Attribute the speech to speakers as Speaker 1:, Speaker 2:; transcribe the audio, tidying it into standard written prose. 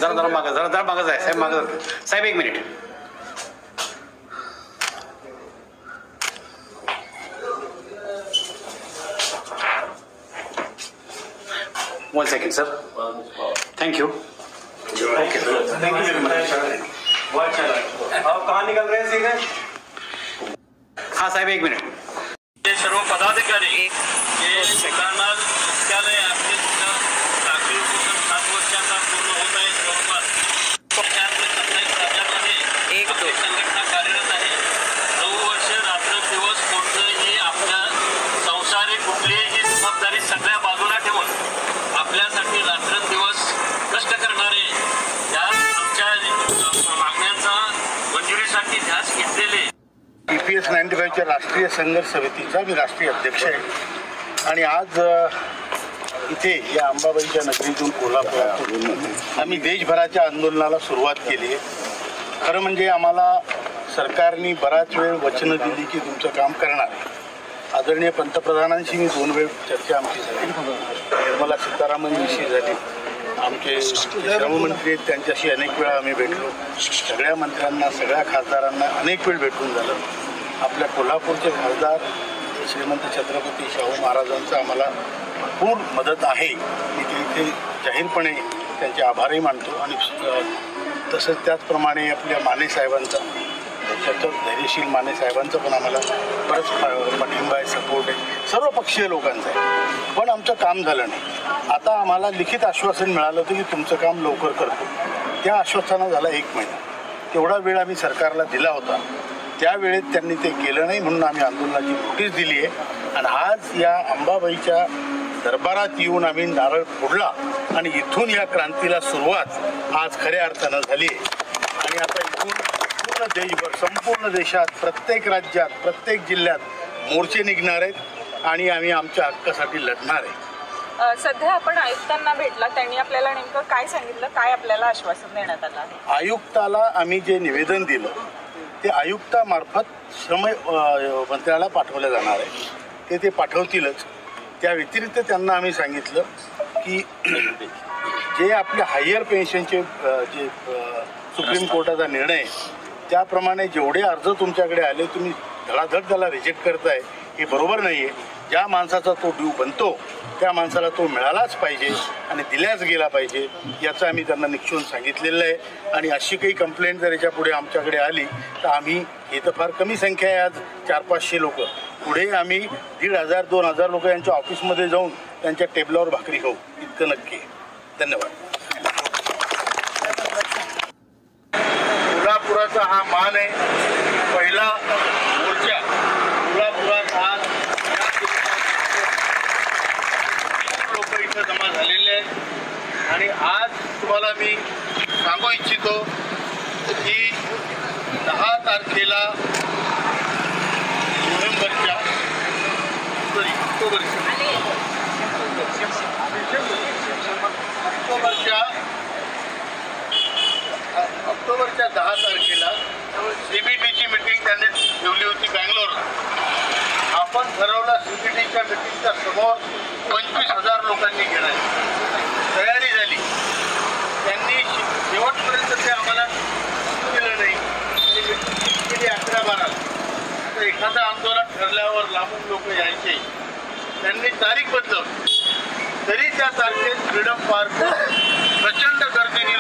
Speaker 1: जरा मागं जाय साहेब, मागं साहेब 1 minute. One second, sir. Thank you. Okay, sir. Thank you very much.
Speaker 2: बहुत अच्छा लगा. आप कहाँ निकल रहे हैं सीधे?
Speaker 1: हाँ साहेब 1 मिनिट.
Speaker 3: ये सर्व पदाधिकारी ये केदारनाथ मुख्यालय आपके राखीव पूर्ण 7 वर्षाचा पूर्ण होत आहे. जवळपास 27 राज्यामध्ये एक संघटना कार्यरत आहे. 9 वर्ष रात्र दिवस कोणतंही आपल्या संसारिक कुठलीही जबाबदारी सगळ्या बाजूला ठेवून आपल्यासाठी रात्रंदिवस कष्ट करणारे या आमच्या मागण्यांचा मंजुरीसाठी ध्यास घेतलेले
Speaker 4: EPS 95च्या राष्ट्रीय संघर्ष समितीचा मी राष्ट्रीय अध्यक्ष आहे. आणि आज इथे या अंबाबाईच्या नगरीतून कोल्हापुरातून आम्ही देशभराच्या आंदोलनाला सुरुवात केली आहे. खरं म्हणजे आम्हाला सरकारने बराच वेळ वचनं दिली की तुमचं काम करणार आहे. आदरणीय पंतप्रधानांशी मी 2 वेळ चर्चा आमची झाली. निर्मला सीतारामनजीशी झाली. आमचे श्रममंत्री आहेत त्यांच्याशी अनेक वेळा आम्ही भेटलो. सगळ्या मंत्र्यांना सगळ्या खासदारांना अनेक वेळ भेटून झालं. आपल्या कोल्हापूरचे खासदार श्रीमंत छत्रपती शाहू महाराजांचा आम्हाला भरपूर मदत आहे. मी ते इथे जाहीरपणे त्यांचे आभारही मानतो. आणि तसंच त्याचप्रमाणे आपल्या माने साहेबांचा त्याच्यात धैर्यशील माने साहेबांचा पण आम्हाला बरंच पाठिंबा आहे, सपोर्ट आहे, सर्व पक्षीय लोकांचा आहे. पण आमचं काम झालं नाही. आता आम्हाला लिखित आश्वासन मिळालं होतं की तुमचं काम लवकर करतो. त्या आश्वासना झाला 1 महिना. तेवढा वेळ आम्ही सरकारला दिला होता. त्या वेळेत त्यांनी ते केलं नाही म्हणून आम्ही आंदोलनाची नोटीस दिली आहे. आणि आज या अंबाबाईच्या दरबारात येऊन आम्ही नारळ फोडला आणि इथून या क्रांतीला सुरुवात आज खऱ्या अर्थानं झाली आहे. आणि आता इथून पूर्ण देशभर, संपूर्ण देशात, प्रत्येक राज्यात, प्रत्येक जिल्ह्यात मोर्चे निघणार आहेत आणि आम्ही आमच्या हक्कासाठी लढणार आहे.
Speaker 5: सध्या आपण आयुक्तांना भेटला, त्यांनी आपल्याला नेमकं काय सांगितलं, काय आपल्याला आश्वासन देण्यात आलं आहे?
Speaker 4: आयुक्ताला आम्ही जे निवेदन दिलं ते आयुक्तामार्फत श्रम मंत्र्याला पाठवलं जाणार आहे. ते पाठवतीलच. त्या व्यतिरिक्त त्यांना आम्ही सांगितलं की जे आपल्या हायर पेन्शनचे जे सुप्रीम कोर्टाचा निर्णय आहे त्याप्रमाणे जेवढे अर्ज तुमच्याकडे आले तुम्ही धडाधड त्याला रिजेक्ट करताय, हे बरोबर नाही आहे. ज्या माणसाचा तो ड्यू बनतो त्या माणसाला तो मिळालाच पाहिजे आणि दिल्याच गेला पाहिजे याचं आम्ही त्यांना निक्षून सांगितलेलं आहे. आणि अशी काही कंप्लेंट जर याच्या पुढे आमच्याकडे आली तर आम्ही, हे तर फार कमी संख्या आहे आज 400-500 लोक, पुढे आम्ही 1,500-2,000 लोक यांच्या ऑफिसमध्ये जाऊन त्यांच्या टेबलावर भाकरी खाऊ, इतकं नक्की. धन्यवाद. कोल्हापुराचा हा मान आहे. पहिला मोर्चा कोल्हापुरात आज लोक इथं जमा झालेले आहेत. आणि आज तुम्हाला मी सांगू इच्छितो की 10 तारखेला ऑक्टोबरच्या 10 तारखेला CBTची मीटिंग त्यांनी ठेवली होती बँगलोरला. आपण ठरवलं CBTच्या मीटिंगच्या समोर 25,000 लोकांनी घेणार. तयारी झाली. त्यांनी शेवटपर्यंत ते आम्हाला दिलं नाही. केली 11-12. आता एखादं आंदोलन ठरल्यावर लांबून लोक यायचे. त्यांनी तारीख बदलवली. तरी त्या तारखेत फ्रीडम पार्क प्रचंड गर्दीने